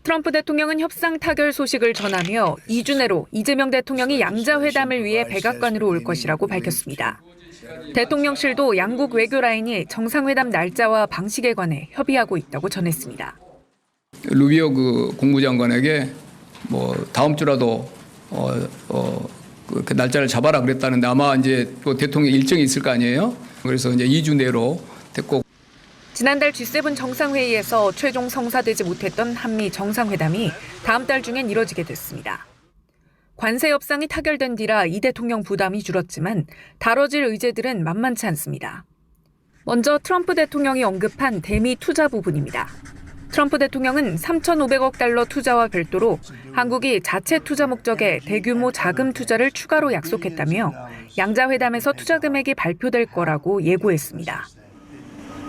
트럼프 대통령은 협상 타결 소식을 전하며 2주 내로 이재명 대통령이 양자회담을 위해 백악관으로 올 것이라고 밝혔습니다. 대통령실도 양국 외교 라인이 정상회담 날짜와 방식에 관해 협의하고 있다고 전했습니다. 루비오 국무장관에게 다음 주라도 그 날짜를 잡아라 그랬다는데 아마 이제 또 대통령 일정이 있을 거 아니에요. 그래서 이제 2주 내로 됐고. 지난달 G7 정상회의에서 최종 성사되지 못했던 한미 정상회담이 다음 달 중엔 이뤄지게 됐습니다. 관세 협상이 타결된 뒤라 이 대통령 부담이 줄었지만 다뤄질 의제들은 만만치 않습니다. 먼저 트럼프 대통령이 언급한 대미 투자 부분입니다. 트럼프 대통령은 3,500억 달러 투자와 별도로 한국이 자체 투자 목적의 대규모 자금 투자를 추가로 약속했다며 양자회담에서 투자 금액이 발표될 거라고 예고했습니다.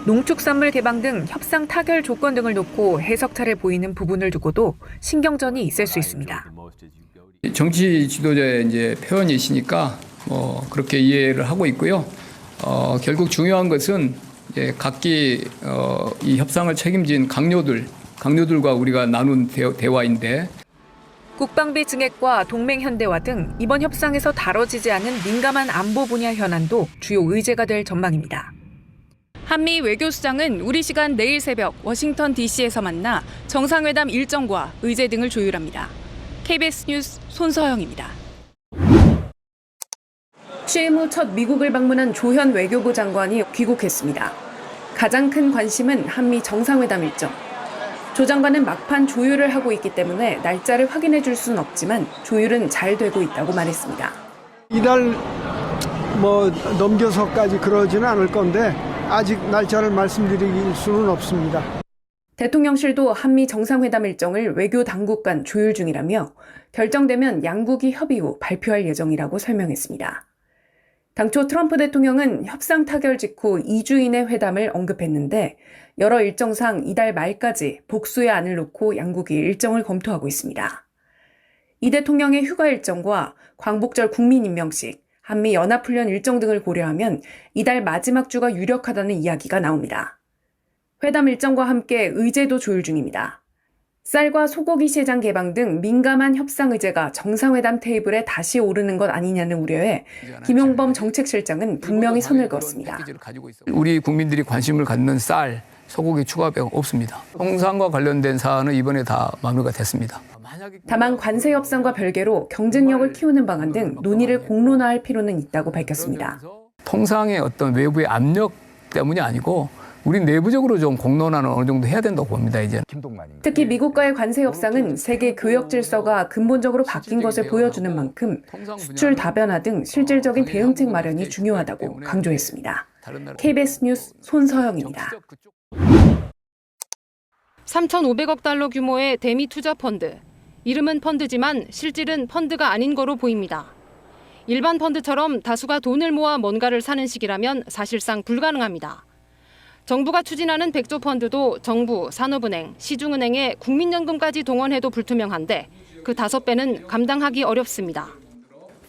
농축산물 개방 등 협상 타결 조건 등을 놓고 해석차를 보이는 부분을 두고도 신경전이 있을 수 있습니다. 정치 지도자의 이제 표현이시니까 그렇게 이해를 하고 있고요. 결국 중요한 것은 각기 이 협상을 책임진 강요들과 우리가 나눈 대화인데. 국방비 증액과 동맹 현대화 등 이번 협상에서 다뤄지지 않은 민감한 안보 분야 현안도 주요 의제가 될 전망입니다. 한미 외교수장은 우리 시간 내일 새벽 워싱턴 DC에서 만나 정상회담 일정과 의제 등을 조율합니다. KBS 뉴스 손서영입니다. 취임 후 첫 미국을 방문한 조현 외교부 장관이 귀국했습니다. 가장 큰 관심은 한미 정상회담 일정. 조 장관은 막판 조율을 하고 있기 때문에 날짜를 확인해 줄 수는 없지만 조율은 잘 되고 있다고 말했습니다. 이달 넘겨서까지 그러지는 않을 건데 아직 날짜를 말씀드릴 수는 없습니다. 대통령실도 한미 정상회담 일정을 외교 당국 간 조율 중이라며 결정되면 양국이 협의 후 발표할 예정이라고 설명했습니다. 당초 트럼프 대통령은 협상 타결 직후 2주 이내 회담을 언급했는데 여러 일정상 이달 말까지 복수의 안을 놓고 양국이 일정을 검토하고 있습니다. 이 대통령의 휴가 일정과 광복절 국민임명식, 한미 연합훈련 일정 등을 고려하면 이달 마지막 주가 유력하다는 이야기가 나옵니다. 회담 일정과 함께 의제도 조율 중입니다. 쌀과 소고기 시장 개방 등 민감한 협상 의제가 정상회담 테이블에 다시 오르는 것 아니냐는 우려에 김용범 정책실장은 분명히 선을 그었습니다. 우리 국민들이 관심을 갖는 쌀, 소고기 추가배가 없습니다. 통상과 관련된 사안은 이번에 다 마무리가 됐습니다. 다만 관세 협상과 별개로 경쟁력을 키우는 방안 등 논의를 공론화할 필요는 있다고 밝혔습니다. 통상의 어떤 외부의 압력 때문이 아니고 우리 내부적으로 좀 공론화는 어느 정도 해야 된다고 봅니다, 이제는. 특히 미국과의 관세 협상은 세계 교역 질서가 근본적으로 바뀐 것을 보여주는 만큼 수출 다변화 등 실질적인 대응책 마련이 중요하다고 강조했습니다. KBS 뉴스 손서영입니다. 3,500억 달러 규모의 대미 투자 펀드. 이름은 펀드지만 실질은 펀드가 아닌 거로 보입니다. 일반 펀드처럼 다수가 돈을 모아 뭔가를 사는 식이라면 사실상 불가능합니다. 정부가 추진하는 백조 펀드도 정부, 산업은행, 시중은행에 국민연금까지 동원해도 불투명한데 그 5배는 감당하기 어렵습니다.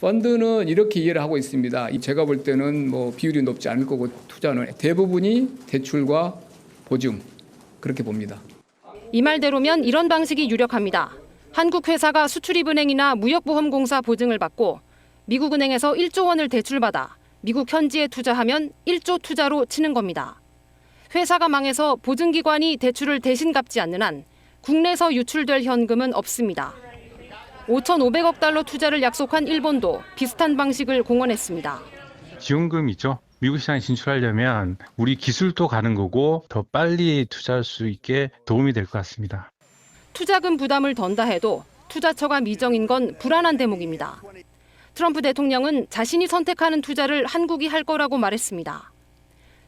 펀드는 이렇게 이해를 하고 있습니다. 제가 볼 때는 비율이 높지 않을 거고 투자는 대부분이 대출과 보증 그렇게 봅니다. 이 말대로면 이런 방식이 유력합니다. 한국 회사가 수출입은행이나 무역보험공사 보증을 받고 미국 은행에서 1조 원을 대출받아 미국 현지에 투자하면 1조 투자로 치는 겁니다. 회사가 망해서 보증기관이 대출을 대신 갚지 않는 한 국내에서 유출될 현금은 없습니다. 5,500억 달러 투자를 약속한 일본도 비슷한 방식을 공언했습니다. 지원금이죠. 미국 시장에 진출하려면 우리 기술도 가는 거고 더 빨리 투자할 수 있게 도움이 될 것 같습니다. 투자금 부담을 던다 해도 투자처가 미정인 건 불안한 대목입니다. 트럼프 대통령은 자신이 선택하는 투자를 한국이 할 거라고 말했습니다.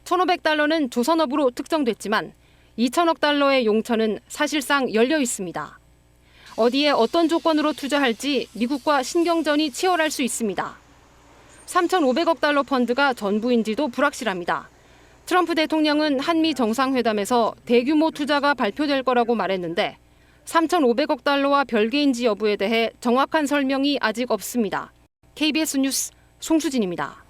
1,500달러는 조선업으로 특정됐지만 2,000억 달러의 용처는 사실상 열려 있습니다. 어디에 어떤 조건으로 투자할지 미국과 신경전이 치열할 수 있습니다. 3,500억 달러 펀드가 전부인지도 불확실합니다. 트럼프 대통령은 한미 정상회담에서 대규모 투자가 발표될 거라고 말했는데 3,500억 달러와 별개인지 여부에 대해 정확한 설명이 아직 없습니다. KBS 뉴스 송수진입니다.